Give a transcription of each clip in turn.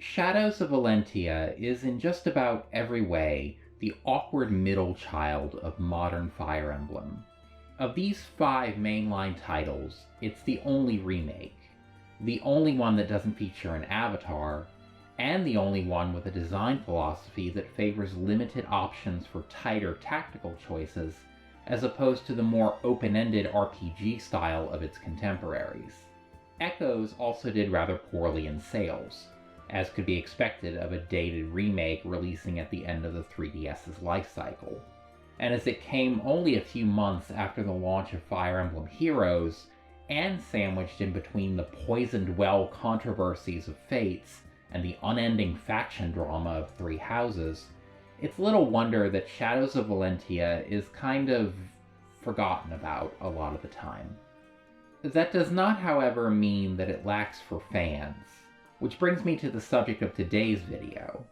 Shadows of Valentia is in just about every way the awkward middle child of modern Fire Emblem. Of these 5 mainline titles, it's the only remake, the only one that doesn't feature an avatar, and the only one with a design philosophy that favors limited options for tighter tactical choices as opposed to the more open-ended RPG style of its contemporaries. Echoes also did rather poorly in sales, as could be expected of a dated remake releasing at the end of the 3DS's life cycle. And as it came only a few months after the launch of Fire Emblem Heroes, and sandwiched in between the poisoned well controversies of Fates and the unending faction drama of Three Houses, it's little wonder that Shadows of Valentia is kind of forgotten about a lot of the time. That does not, however, mean that it lacks for fans. Which brings me to the subject of today's video.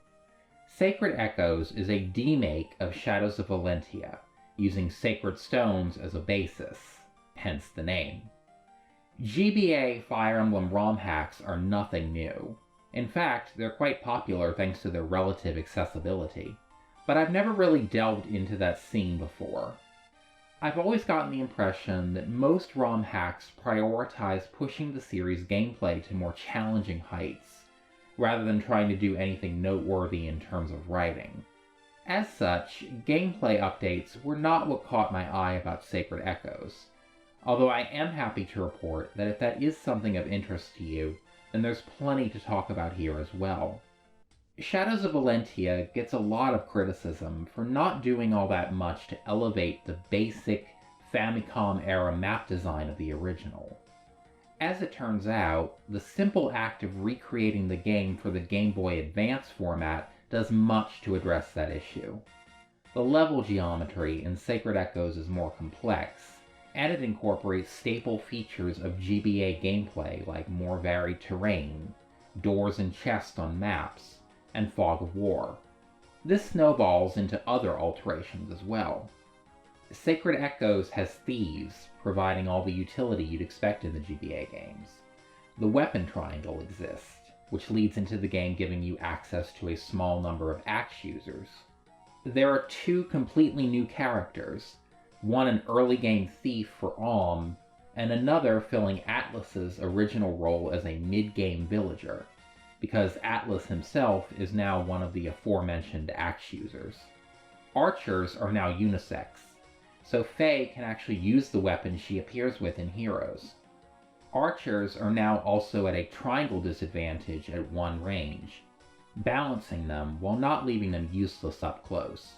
Sacred Echoes is a demake of Shadows of Valentia, using sacred stones as a basis, hence the name. GBA Fire Emblem ROM hacks are nothing new. In fact, they're quite popular thanks to their relative accessibility, but I've never really delved into that scene before. I've always gotten the impression that most ROM hacks prioritize pushing the series' gameplay to more challenging heights, rather than trying to do anything noteworthy in terms of writing. As such, gameplay updates were not what caught my eye about Sacred Echoes, although I am happy to report that if that is something of interest to you, then there's plenty to talk about here as well. Shadows of Valentia gets a lot of criticism for not doing all that much to elevate the basic Famicom-era map design of the original. As it turns out, the simple act of recreating the game for the Game Boy Advance format does much to address that issue. The level geometry in Sacred Echoes is more complex, and it incorporates staple features of GBA gameplay like more varied terrain, doors and chests on maps, and Fog of War. This snowballs into other alterations as well. Sacred Echoes has thieves, providing all the utility you'd expect in the GBA games. The weapon triangle exists, which leads into the game giving you access to a small number of axe users. There are 2 completely new characters, one an early game thief for Alm, and another filling Atlas's original role as a mid-game villager, because Atlas himself is now one of the aforementioned axe users. Archers are now unisex, so Faye can actually use the weapon she appears with in Heroes. Archers are now also at a triangle disadvantage at one range, balancing them while not leaving them useless up close.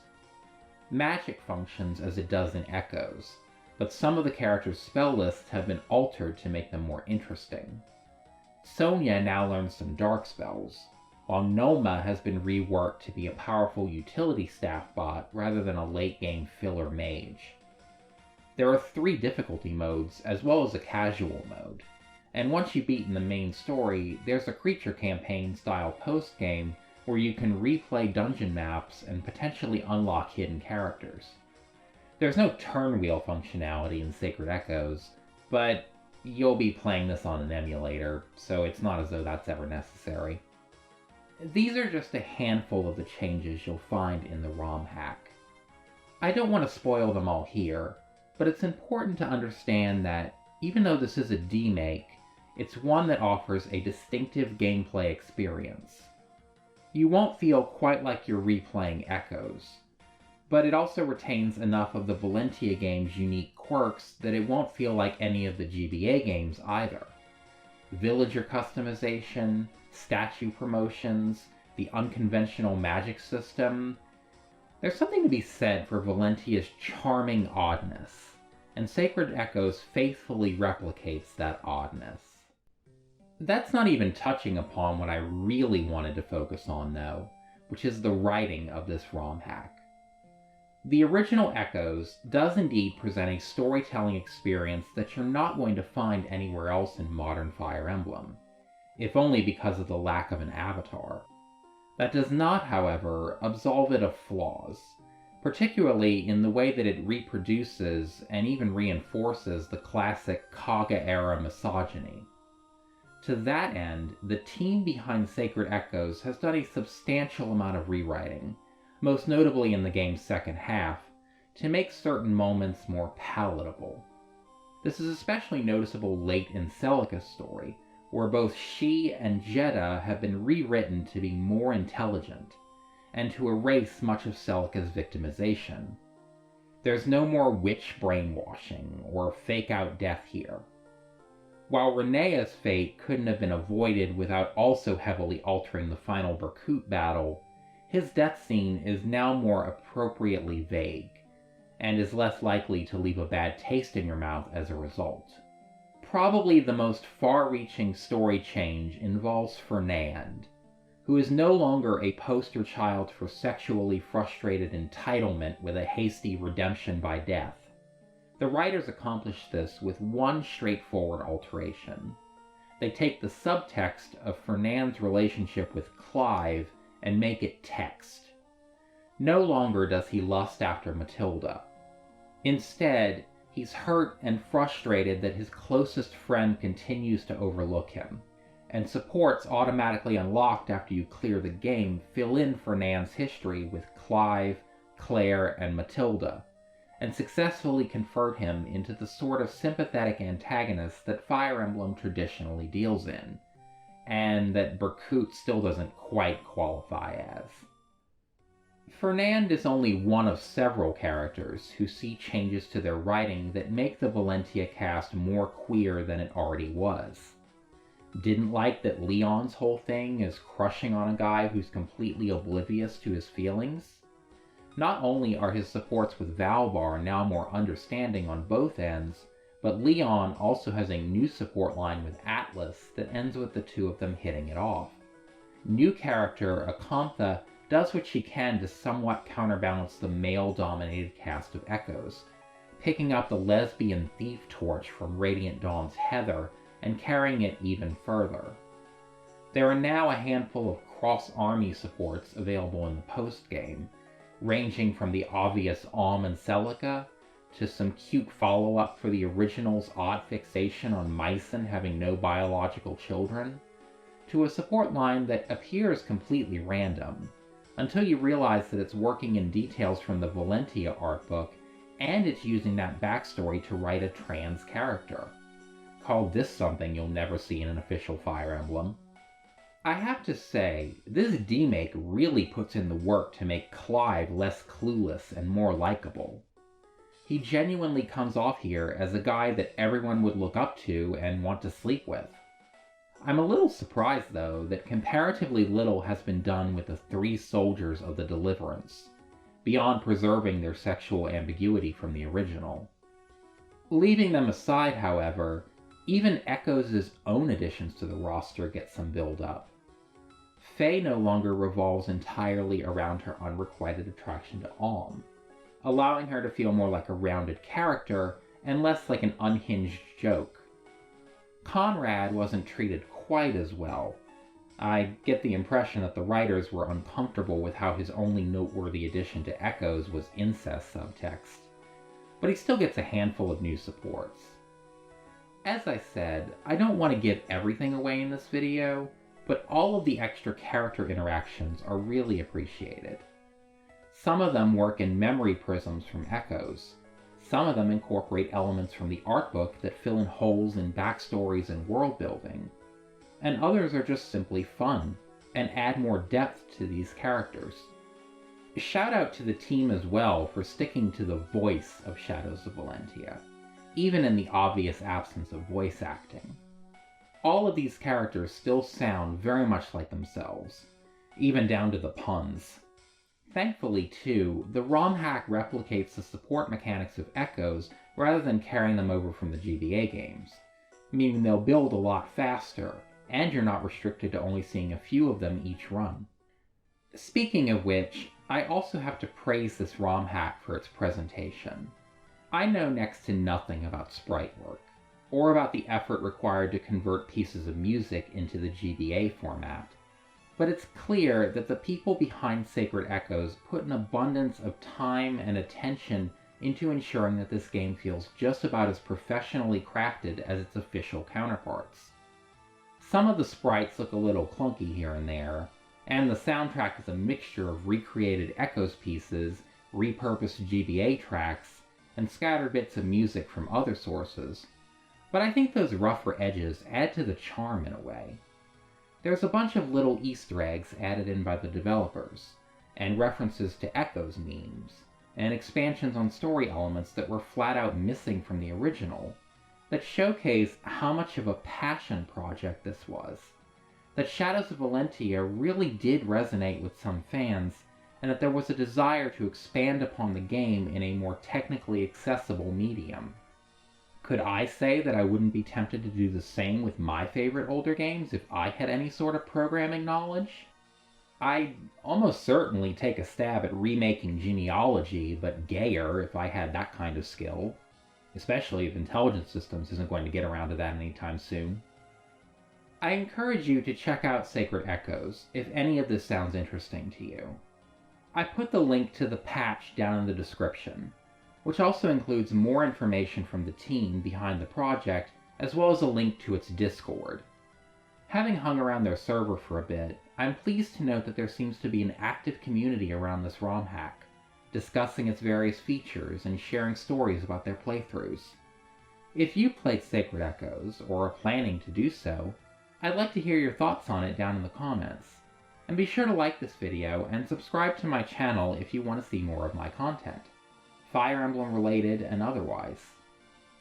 Magic functions as it does in Echoes, but some of the characters' spell lists have been altered to make them more interesting. Sonia now learns some dark spells, while Noma has been reworked to be a powerful utility staff bot rather than a late-game filler mage. There are 3 difficulty modes as well as a casual mode, and once you've beaten the main story, there's a creature campaign style post-game where you can replay dungeon maps and potentially unlock hidden characters. There's no turn wheel functionality in Sacred Echoes, but you'll be playing this on an emulator, so it's not as though that's ever necessary. These are just a handful of the changes you'll find in the ROM hack. I don't want to spoil them all here, but it's important to understand that even though this is a demake, it's one that offers a distinctive gameplay experience. You won't feel quite like you're replaying Echoes, but it also retains enough of the Valentia game's unique quirks that it won't feel like any of the GBA games either. Villager customization, statue promotions, the unconventional magic system. There's something to be said for Valentia's charming oddness, and Sacred Echoes faithfully replicates that oddness. That's not even touching upon what I really wanted to focus on though, which is the writing of this ROM hack. The original Echoes does indeed present a storytelling experience that you're not going to find anywhere else in modern Fire Emblem, if only because of the lack of an avatar. That does not, however, absolve it of flaws, particularly in the way that it reproduces and even reinforces the classic Kaga-era misogyny. To that end, the team behind Sacred Echoes has done a substantial amount of rewriting, most notably in the game's second half, to make certain moments more palatable. This is especially noticeable late in Celica's story, where both she and Jeddah have been rewritten to be more intelligent, and to erase much of Celica's victimization. There's no more witch brainwashing or fake-out death here. While Renea's fate couldn't have been avoided without also heavily altering the final Berkut battle, his death scene is now more appropriately vague, and is less likely to leave a bad taste in your mouth as a result. Probably the most far-reaching story change involves Fernand, who is no longer a poster child for sexually frustrated entitlement with a hasty redemption by death. The writers accomplished this with one straightforward alteration. They take the subtext of Fernand's relationship with Clive and make it text. No longer does he lust after Matilda. Instead, he's hurt and frustrated that his closest friend continues to overlook him, and supports automatically unlocked after you clear the game fill in Fernand's history with Clive, Claire, and Matilda, and successfully convert him into the sort of sympathetic antagonist that Fire Emblem traditionally deals in, and that Berkut still doesn't quite qualify as. Fernand is only one of several characters who see changes to their writing that make the Valentia cast more queer than it already was. Didn't like that Leon's whole thing is crushing on a guy who's completely oblivious to his feelings? Not only are his supports with Valvar now more understanding on both ends, but Leon also has a new support line with Atlas that ends with the two of them hitting it off. New character Akantha does what she can to somewhat counterbalance the male-dominated cast of Echoes, picking up the lesbian thief torch from Radiant Dawn's Heather and carrying it even further. There are now a handful of cross-army supports available in the post-game, ranging from the obvious and Celica, to some cute follow-up for the original's odd fixation on Mycen having no biological children, to a support line that appears completely random, until you realize that it's working in details from the Valentia art book, and it's using that backstory to write a trans character. Call this something you'll never see in an official Fire Emblem. I have to say, this Demake really puts in the work to make Clive less clueless and more likable. He genuinely comes off here as a guy that everyone would look up to and want to sleep with. I'm a little surprised, though, that comparatively little has been done with the three soldiers of the Deliverance, beyond preserving their sexual ambiguity from the original. Leaving them aside, however, even Echoes' own additions to the roster get some build-up. Faye no longer revolves entirely around her unrequited attraction to Alm, allowing her to feel more like a rounded character and less like an unhinged joke. Conrad wasn't treated quite as well. I get the impression that the writers were uncomfortable with how his only noteworthy addition to Echoes was incest subtext, but he still gets a handful of new supports. As I said, I don't want to give everything away in this video, but all of the extra character interactions are really appreciated. Some of them work in memory prisms from Echoes. Some of them incorporate elements from the art book that fill in holes in backstories and world building. And others are just simply fun, and add more depth to these characters. Shout out to the team as well for sticking to the voice of Shadows of Valentia, even in the obvious absence of voice acting. All of these characters still sound very much like themselves, even down to the puns. Thankfully, too, the Romhack replicates the support mechanics of Echoes rather than carrying them over from the GBA games, meaning they'll build a lot faster, and you're not restricted to only seeing a few of them each run. Speaking of which, I also have to praise this Romhack for its presentation. I know next to nothing about sprite work, or about the effort required to convert pieces of music into the GBA format, but it's clear that the people behind Sacred Echoes put an abundance of time and attention into ensuring that this game feels just about as professionally crafted as its official counterparts. Some of the sprites look a little clunky here and there, and the soundtrack is a mixture of recreated Echoes pieces, repurposed GBA tracks, and scattered bits of music from other sources. But I think those rougher edges add to the charm in a way. There's a bunch of little Easter eggs added in by the developers, and references to Echoes memes, and expansions on story elements that were flat out missing from the original, that showcase how much of a passion project this was, that Shadows of Valentia really did resonate with some fans, and that there was a desire to expand upon the game in a more technically accessible medium. Could I say that I wouldn't be tempted to do the same with my favorite older games if I had any sort of programming knowledge? I'd almost certainly take a stab at remaking Genealogy, but gayer if I had that kind of skill. Especially if Intelligent Systems isn't going to get around to that anytime soon. I encourage you to check out Sacred Echoes if any of this sounds interesting to you. I put the link to the patch down in the description, which also includes more information from the team behind the project, as well as a link to its Discord. Having hung around their server for a bit, I'm pleased to note that there seems to be an active community around this Romhack, discussing its various features and sharing stories about their playthroughs. If you played Sacred Echoes, or are planning to do so, I'd like to hear your thoughts on it down in the comments. And be sure to like this video and subscribe to my channel if you want to see more of my content, Fire Emblem related and otherwise.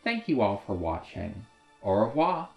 Thank you all for watching. Au revoir!